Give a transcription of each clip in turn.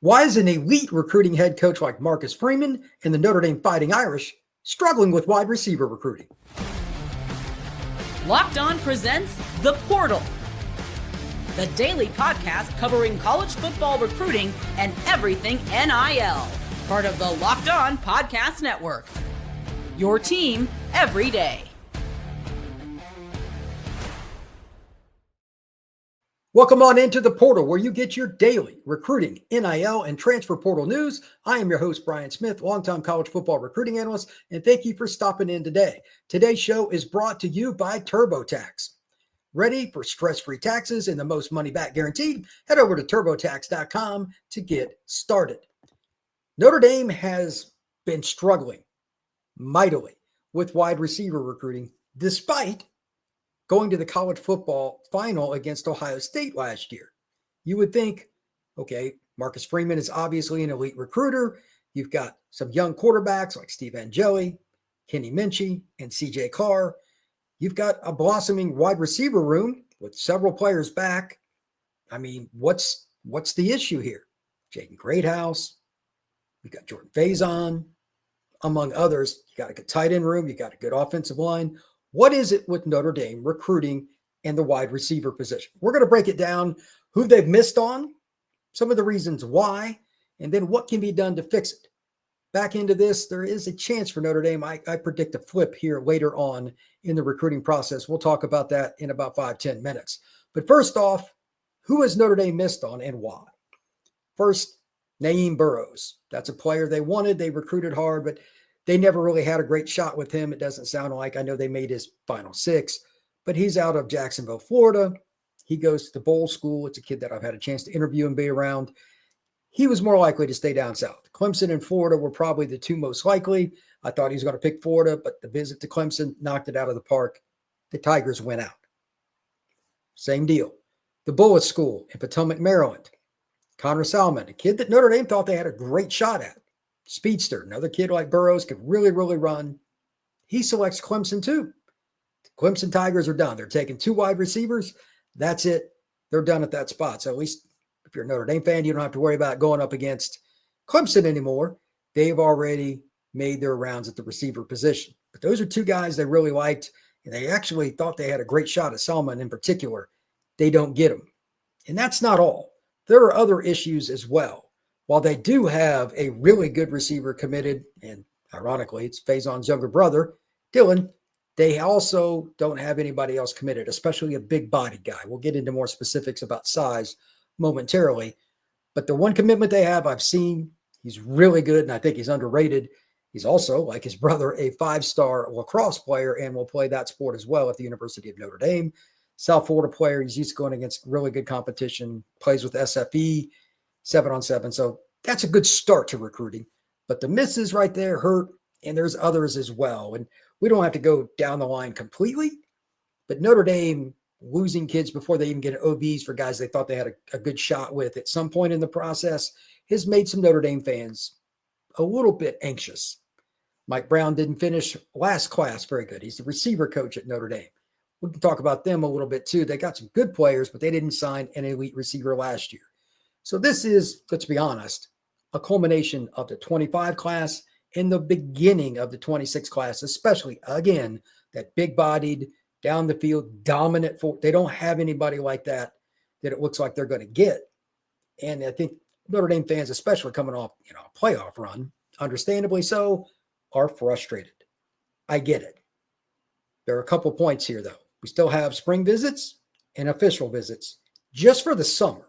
Why is an elite recruiting head coach like Marcus Freeman and the Notre Dame Fighting Irish struggling with wide receiver recruiting? Locked On presents The Portal, the daily podcast covering college football recruiting and everything NIL. Part of the Locked On Podcast Network. Your team every day. Welcome on into The Portal, where you get your daily recruiting, NIL, and transfer portal news. I am your host, Brian Smith, longtime college football recruiting analyst, and thank you for stopping in today. Today's show is brought to you by TurboTax. Ready for stress-free taxes and the most money back guaranteed? Head over to TurboTax.com to get started. Notre Dame has been struggling mightily with wide receiver recruiting, despite going to the college football final against Ohio State last year. You would think, okay, Marcus Freeman is obviously an elite recruiter. You've got some young quarterbacks like Steve Angeli, Kenny Minchey, and CJ Carr. You've got a blossoming wide receiver room with several players back. I mean, what's the issue here? Jaden Greathouse, you got Jordan Faison, among others. You got a good tight end room. You got a good offensive line. What is it with Notre Dame recruiting and the wide receiver position? We're going to break it down, who they've missed on, some of the reasons why, and then what can be done to fix it. Back into this, there is a chance for Notre Dame. I predict a flip here later on in the recruiting process. We'll talk about that in about 5-10 minutes. But first off, who has Notre Dame missed on and why? First, Naeem Burroughs. That's a player they wanted. They recruited hard, but they never really had a great shot with him. It doesn't sound like. I know they made his final six, but he's out of Jacksonville, Florida. He goes to the Bowl School. It's a kid that I've had a chance to interview and be around. He was more likely to stay down south. Clemson and Florida were probably the two most likely. I thought he was going to pick Florida, but the visit to Clemson knocked it out of the park. The Tigers went out. Same deal. The Bullet School in Potomac, Maryland. Connor Salmin, a kid that Notre Dame thought they had a great shot at. Speedster, another kid like Burroughs, could really, really run. He selects Clemson too. The Clemson Tigers are done. They're taking two wide receivers. That's it. They're done at that spot. So at least if you're a Notre Dame fan, you don't have to worry about going up against Clemson anymore. They've already made their rounds at the receiver position. But those are two guys they really liked, and they actually thought they had a great shot at Salmon in particular. They don't get him. And that's not all. There are other issues as well. While they do have a really good receiver committed, and ironically, it's Faison's younger brother, Dylan, they also don't have anybody else committed, especially a big-bodied guy. We'll get into more specifics about size momentarily. But the one commitment they have, I've seen, he's really good, and I think he's underrated. He's also, like his brother, a five-star lacrosse player and will play that sport as well at the University of Notre Dame. South Florida player. He's used to going against really good competition, plays with SFE, 7-on-7. So that's a good start to recruiting. But the misses right there hurt, and there's others as well. And we don't have to go down the line completely, but Notre Dame losing kids before they even get OBs for guys they thought they had a good shot with at some point in the process has made some Notre Dame fans a little bit anxious. Mike Brown didn't finish last class very good. He's the receiver coach at Notre Dame. We can talk about them a little bit too. They got some good players, but they didn't sign an elite receiver last year. So this is, let's be honest, a culmination of the 25 class and the beginning of the 26 class, especially, again, that big-bodied, down the field, dominant. They don't have anybody like that it looks like they're going to get. And I think Notre Dame fans, especially coming off a playoff run, understandably so, are frustrated. I get it. There are a couple points here, though. We still have spring visits and official visits just for the summer.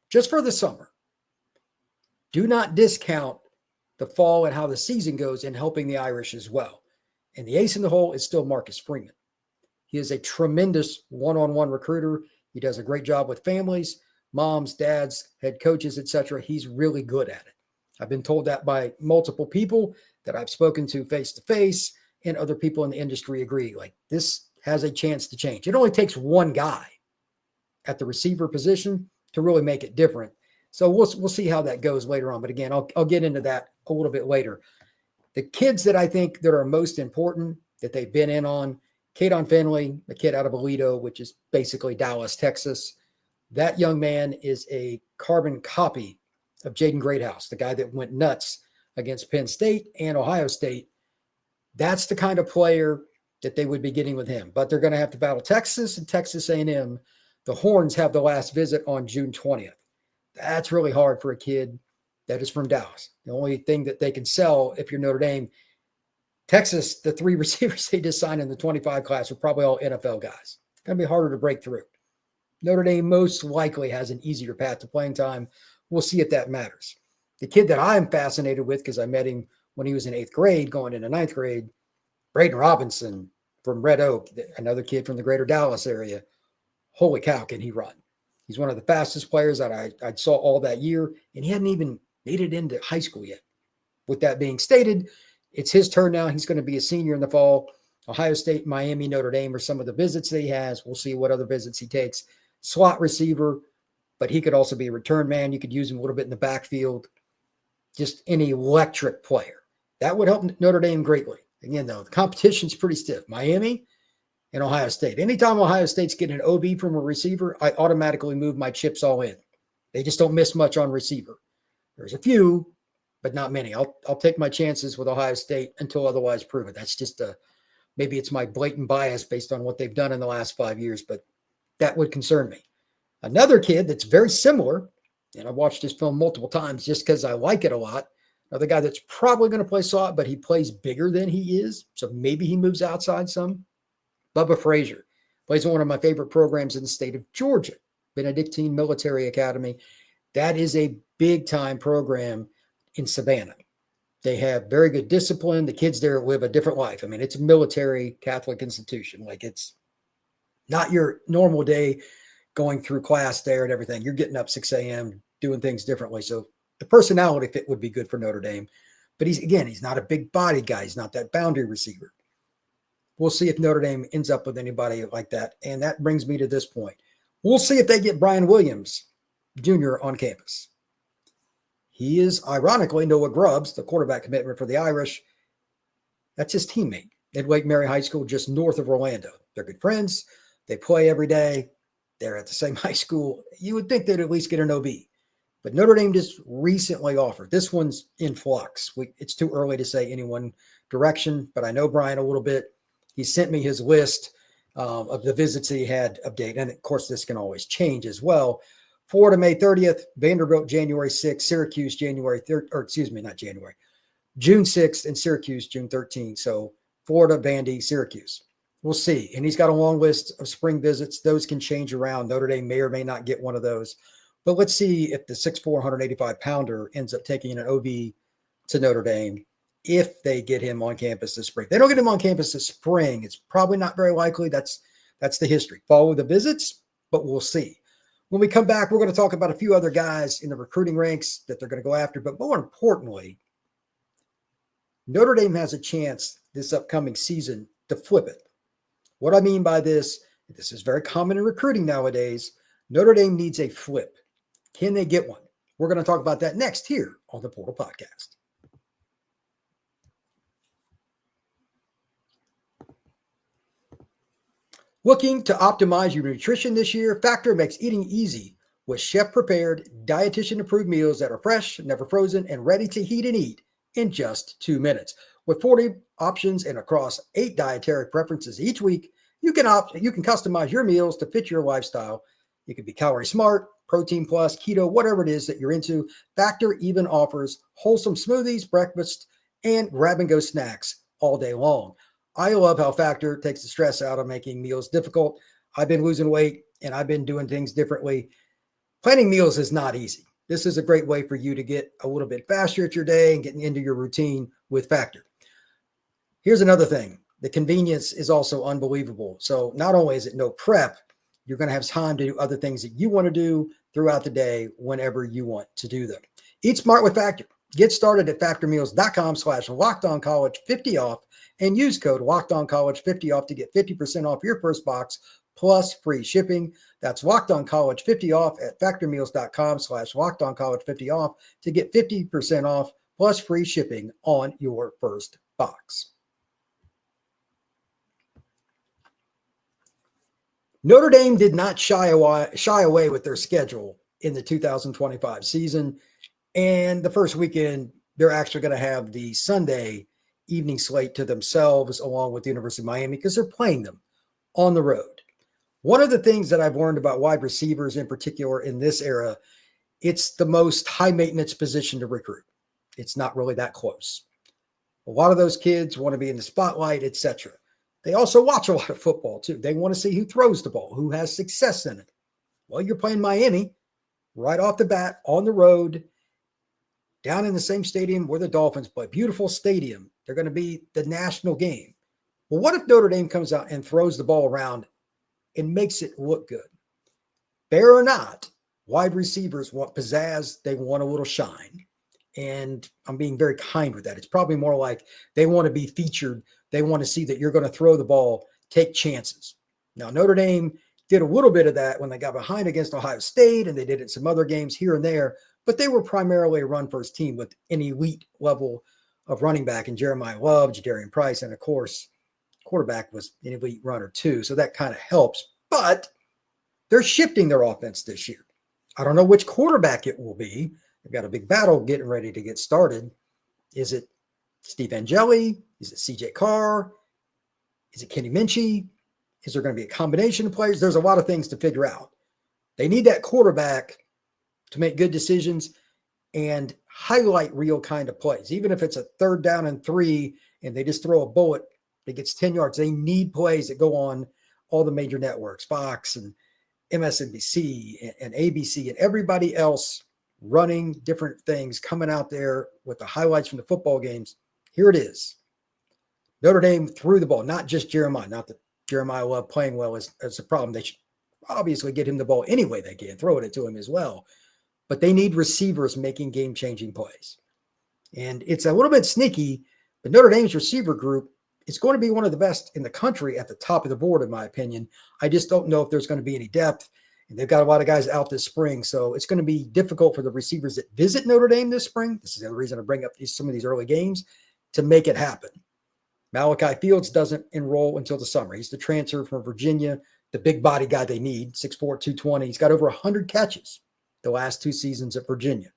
Just for the summer. Do not discount the fall and how the season goes in helping the Irish as well. And the ace in the hole is still Marcus Freeman. He is a tremendous one-on-one recruiter. He does a great job with families, moms, dads, head coaches, etc. He's really good at it. I've been told that by multiple people that I've spoken to face-to-face, and other people in the industry agree. Like, this has a chance to change. It only takes one guy at the receiver position to really make it different. So we'll see how that goes later on. But again, I'll get into that a little bit later. The kids that I think that are most important that they've been in on, Kaydon Finley, the kid out of Aledo, which is basically Dallas, Texas. That young man is a carbon copy of Jaden Greathouse, the guy that went nuts against Penn State and Ohio State. That's the kind of player that they would be getting with him. But they're going to have to battle Texas and Texas A&M. The Horns have the last visit on June 20th. That's really hard for a kid that is from Dallas. The only thing that they can sell if you're Notre Dame, Texas, the 3 receivers they just signed in the 25 class are probably all NFL guys. It's going to be harder to break through. Notre Dame most likely has an easier path to playing time. We'll see if that matters. The kid that I'm fascinated with, because I met him when he was in 8th grade, going into 9th grade, Brayden Robinson from Red Oak, another kid from the greater Dallas area. Holy cow, can he run? He's one of the fastest players that I saw all that year, and he hadn't even made it into high school yet. With that being stated, it's his turn now. He's going to be a senior in the fall. Ohio State, Miami, Notre Dame are some of the visits that he has. We'll see what other visits he takes. Slot receiver, but he could also be a return man. You could use him a little bit in the backfield. Just an electric player. That would help Notre Dame greatly. Again, though, the competition's pretty stiff. Miami and Ohio State. Anytime Ohio State's getting an OB from a receiver, I automatically move my chips all in. They just don't miss much on receiver. There's a few, but not many. I'll take my chances with Ohio State until otherwise proven. That's just maybe it's my blatant bias based on what they've done in the last 5 years, but that would concern me. Another kid that's very similar, and I've watched this film multiple times just because I like it a lot. Another guy that's probably going to play slot, but he plays bigger than he is, so maybe he moves outside some. Bubba Frazier plays in one of my favorite programs in the state of Georgia, Benedictine Military Academy. That is a big-time program in Savannah. They have very good discipline. The kids there live a different life. I mean, it's a military Catholic institution. Like, it's not your normal day going through class there and everything. You're getting up 6 a.m., doing things differently. So the personality fit would be good for Notre Dame. But he's not a big body guy. He's not that boundary receiver. We'll see if Notre Dame ends up with anybody like that. And that brings me to this point. We'll see if they get Brian Williams Jr. on campus. He is, ironically, Noah Grubbs, the quarterback commitment for the Irish. That's his teammate at Wake Mary High School, just north of Orlando. They're good friends. They play every day. They're at the same high school. You would think they'd at least get an OB. But Notre Dame just recently offered. This one's in flux. It's too early to say any one direction, but I know Brian a little bit. He sent me his list of the visits he had updated. And, of course, this can always change as well. Florida, May 30th. Vanderbilt, January 6th. Syracuse, January 3rd. Or, excuse me, not January. June 6th and Syracuse, June 13th. So, Florida, Vandy, Syracuse. We'll see. And he's got a long list of spring visits. Those can change around. Notre Dame may or may not get one of those. But let's see if the 6'4", 185-pounder ends up taking an OB to Notre Dame if they get him on campus this spring. If they don't get him on campus this spring, it's probably not very likely. That's the history. Follow the visits, but we'll see. When we come back, we're going to talk about a few other guys in the recruiting ranks that they're going to go after. But more importantly, Notre Dame has a chance this upcoming season to flip it. What I mean by this is very common in recruiting nowadays. Notre Dame needs a flip. Can they get one? We're going to talk about that next here on the Portal Podcast. Looking to optimize your nutrition this year? Factor makes eating easy with chef-prepared, dietitian-approved meals that are fresh, never frozen, and ready to heat and eat in just 2 minutes. With 40 options and across 8 dietary preferences each week, you can customize your meals to fit your lifestyle. You can be calorie smart, protein plus, keto, whatever it is that you're into. Factor even offers wholesome smoothies, breakfast, and grab-and-go snacks all day long. I love how Factor takes the stress out of making meals difficult. I've been losing weight, and I've been doing things differently. Planning meals is not easy. This is a great way for you to get a little bit faster at your day and getting into your routine with Factor. Here's another thing. The convenience is also unbelievable. So not only is it no prep, you're going to have time to do other things that you want to do throughout the day whenever you want to do them. Eat smart with Factor. Get started at factormeals.com/LockedOnCollege50 off and use code LockedOnCollege50 off to get 50% off your first box plus free shipping. That's LockedOnCollege50 off at factormeals.com/LockedOnCollege50 off to get 50% off plus free shipping on your first box. Notre Dame did not shy away with their schedule in the 2025 season. And the first weekend, they're actually going to have the Sunday evening slate to themselves along with the University of Miami because they're playing them on the road. One of the things that I've learned about wide receivers in particular in this era, it's the most high maintenance position to recruit. It's not really that close. A lot of those kids want to be in the spotlight, etc. They also watch a lot of football too. They want to see who throws the ball, who has success in it. Well, you're playing Miami right off the bat on the road, down in the same stadium where the Dolphins play. Beautiful stadium. They're going to be the national game. Well, what if Notre Dame comes out and throws the ball around and makes it look good? Fair or not, wide receivers want pizzazz. They want a little shine. And I'm being very kind with that. It's probably more like they want to be featured. They want to see that you're going to throw the ball, take chances. Now, Notre Dame did a little bit of that when they got behind against Ohio State, and they did it in some other games here and there, but they were primarily a run-first team with an elite level of running back, and Jeremiah Love, Jadarian Price, and of course, quarterback was an elite runner too, so that kind of helps. But they're shifting their offense this year. I don't know which quarterback it will be. They've got a big battle getting ready to get started. Is it Steve Angeli? Is it CJ Carr? Is it Kenny Minchie? Is there going to be a combination of players? There's a lot of things to figure out. They need that quarterback to make good decisions and highlight real kind of plays. Even if it's a 3rd down and 3 and they just throw a bullet that gets 10 yards, they need plays that go on all the major networks, Fox and MSNBC and ABC and everybody else running different things, coming out there with the highlights from the football games. Here it is. Notre Dame threw the ball, not just Jeremiah, not that Jeremiah Love playing well is a problem. They should obviously get him the ball any way they can, throw it to him as well. But they need receivers making game-changing plays. And it's a little bit sneaky, but Notre Dame's receiver group is going to be one of the best in the country at the top of the board, in my opinion. I just don't know if there's going to be any depth. And they've got a lot of guys out this spring, so it's going to be difficult for the receivers that visit Notre Dame this spring. This is the reason I bring up some of these early games to make it happen. Malachi Fields doesn't enroll until the summer. He's the transfer from Virginia, the big body guy they need, 6'4", 220. He's got over 100 catches the last 2 seasons at Virginia.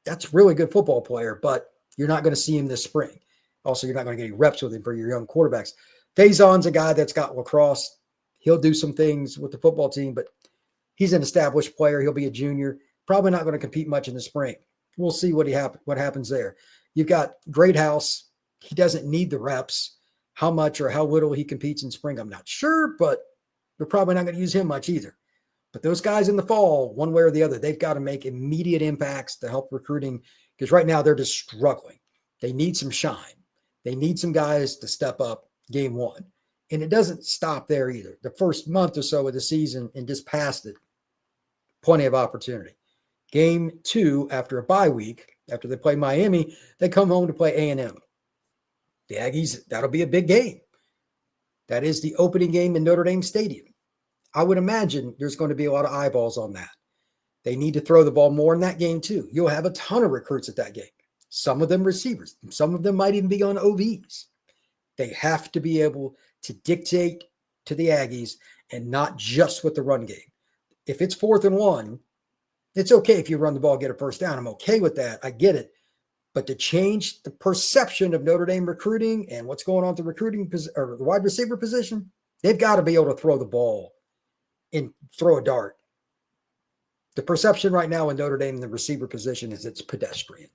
That's a really good football player, but you're not going to see him this spring. Also, you're not going to get any reps with him for your young quarterbacks. Faison's a guy that's got lacrosse. He'll do some things with the football team, but he's an established player. He'll be a junior. Probably not going to compete much in the spring. We'll see what happens there. You've got Greathouse. He doesn't need the reps. How much or how little he competes in spring, I'm not sure, but we're probably not going to use him much either. But those guys in the fall, one way or the other, they've got to make immediate impacts to help recruiting because right now they're just struggling. They need some shine. They need some guys to step up game one. And it doesn't stop there either. The first month or so of the season and just past it, plenty of opportunity. Game 2, after a bye week, after they play Miami, they come home to play A&M. The Aggies, that'll be a big game. That is the opening game in Notre Dame Stadium. I would imagine there's going to be a lot of eyeballs on that. They need to throw the ball more in that game too. You'll have a ton of recruits at that game. Some of them receivers. Some of them might even be on OVs. They have to be able to dictate to the Aggies and not just with the run game. If it's 4th and 1, it's okay if you run the ball, get a first down. I'm okay with that. I get it. But to change the perception of Notre Dame recruiting and what's going on at the recruiting or the wide receiver position, they've got to be able to throw the ball and throw a dart. The perception right now in Notre Dame in the receiver position is it's pedestrian.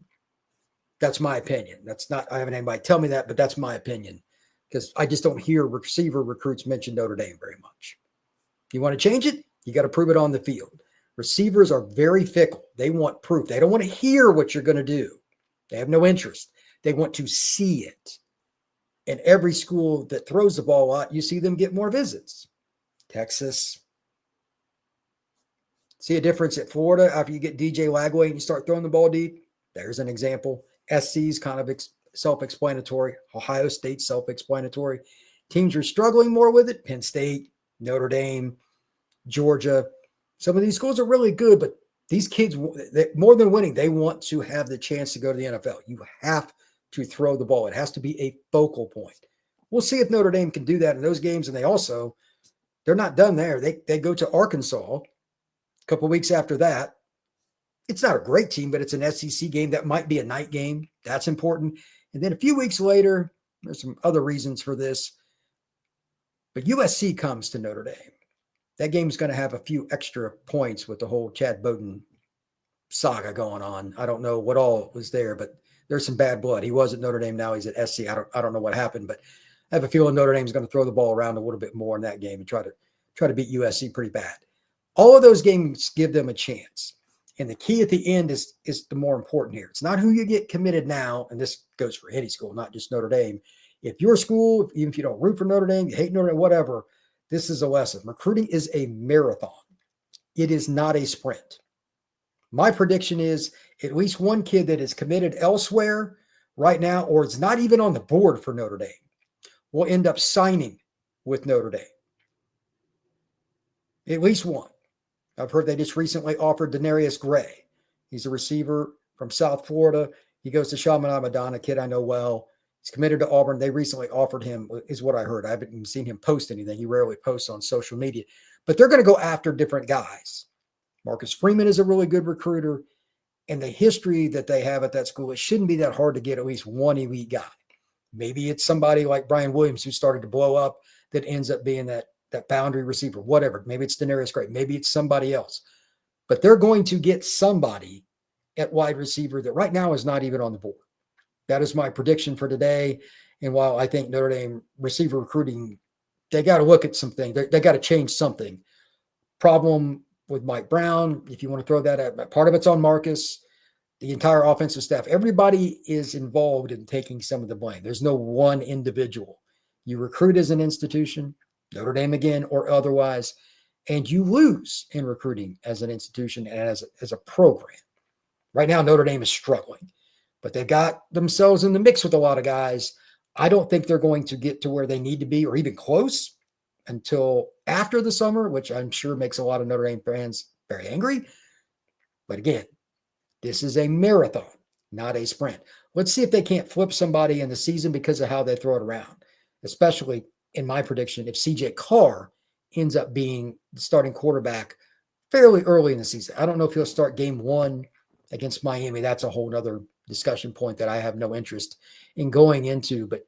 That's my opinion. That's not, I haven't had anybody tell me that, but that's my opinion because I just don't hear receiver recruits mention Notre Dame very much. You want to change it? You got to prove it on the field. Receivers are very fickle. They want proof. They don't want to hear what you're going to do. They have no interest. They want to see it. And every school that throws the ball out, you see them get more visits. Texas. See a difference at Florida after you get DJ Lagway and you start throwing the ball deep? There's an example. SC's kind of self-explanatory. Ohio State, self-explanatory. Teams are struggling more with it. Penn State, Notre Dame, Georgia. Some of these schools are really good, but these kids, more than winning, they want to have the chance to go to the NFL. You have to throw the ball. It has to be a focal point. We'll see if Notre Dame can do that in those games. And they also They're not done there. They go to Arkansas a couple weeks after that. It's not a great team, but it's an SEC game that might be a night game. That's important. And then a few weeks later, there's some other reasons for this, but USC comes to Notre Dame. That game's going to have a few extra points with the whole Chad Bowden saga going on. I don't know what all was there, but there's some bad blood. He was at Notre Dame. Now he's at SC. I don't know what happened, but I have a feeling Notre Dame's going to throw the ball around a little bit more in that game and try to beat USC pretty bad. All of those games give them a chance. And the key at the end is the more important here. It's not who you get committed now, and this goes for any school, not just Notre Dame. If your school, even if you don't root for Notre Dame, you hate Notre Dame, whatever, this is a lesson. Recruiting is a marathon. It is not a sprint. My prediction is at least one kid that is committed elsewhere right now, or it's not even on the board for Notre Dame, will end up signing with Notre Dame. At least one. I've heard they just recently offered Denarius Gray. He's a receiver from South Florida. He goes to Chaminade Madonna, kid I know well. He's committed to Auburn. They recently offered him, is what I heard. I haven't even seen him post anything. He rarely posts on social media. But they're going to go after different guys. Marcus Freeman is a really good recruiter. And the history that they have at that school, it shouldn't be that hard to get at least one elite guy. Maybe it's somebody like Brian Williams who started to blow up that ends up being that boundary receiver, whatever. Maybe it's Denarius Gray. Maybe it's somebody else. But they're going to get somebody at wide receiver that right now is not even on the board. That is my prediction for today. And while I think Notre Dame receiver recruiting, they got to look at something. They got to change something. Problem with Mike Brown, if you want to throw that at, part of it's on Marcus, the entire offensive staff. Everybody is involved in taking some of the blame. There's no one individual. You recruit as an institution, Notre Dame again or otherwise, and you lose in recruiting as an institution and as a program. Right now, Notre Dame is struggling, but they got themselves in the mix with a lot of guys. I don't think they're going to get to where they need to be or even close until after the summer, which I'm sure makes a lot of Notre Dame fans very angry. But again, this is a marathon, not a sprint. Let's see if they can't flip somebody in the season because of how they throw it around, especially in my prediction, if CJ Carr ends up being the starting quarterback fairly early in the season. I don't know if he'll start game 1 against Miami. That's a whole other discussion point that I have no interest in going into. But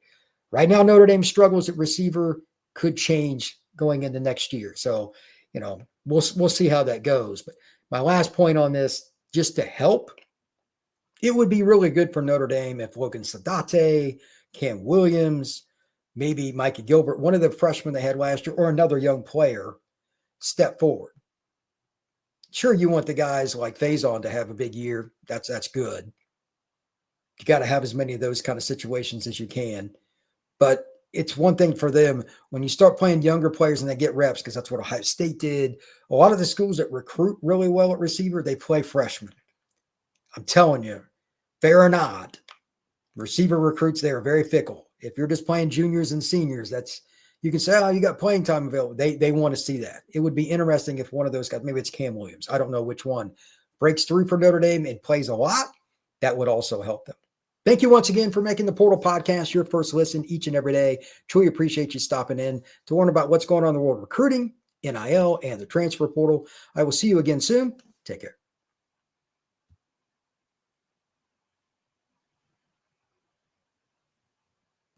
right now, Notre Dame struggles at receiver, could change going into next year. So, we'll see how that goes. But my last point on this, just to help, it would be really good for Notre Dame if Logan Sadate, Cam Williams, maybe Mikey Gilbert, one of the freshmen they had last year, or another young player, step forward. Sure, you want the guys like Faison to have a big year. That's good. You got to have as many of those kind of situations as you can. But it's one thing for them when you start playing younger players and they get reps, because that's what Ohio State did. A lot of the schools that recruit really well at receiver, they play freshmen. I'm telling you, fair or not, receiver recruits, they are very fickle. If you're just playing juniors and seniors, you can say, oh, you got playing time available. They want to see that. It would be interesting if one of those guys, maybe it's Cam Williams, I don't know which one, breaks through for Notre Dame and plays a lot. That would also help them. Thank you once again for making the Portal Podcast your first listen each and every day. Truly appreciate you stopping in to learn about what's going on in the world of recruiting, NIL, and the transfer portal. I will see you again soon. Take care.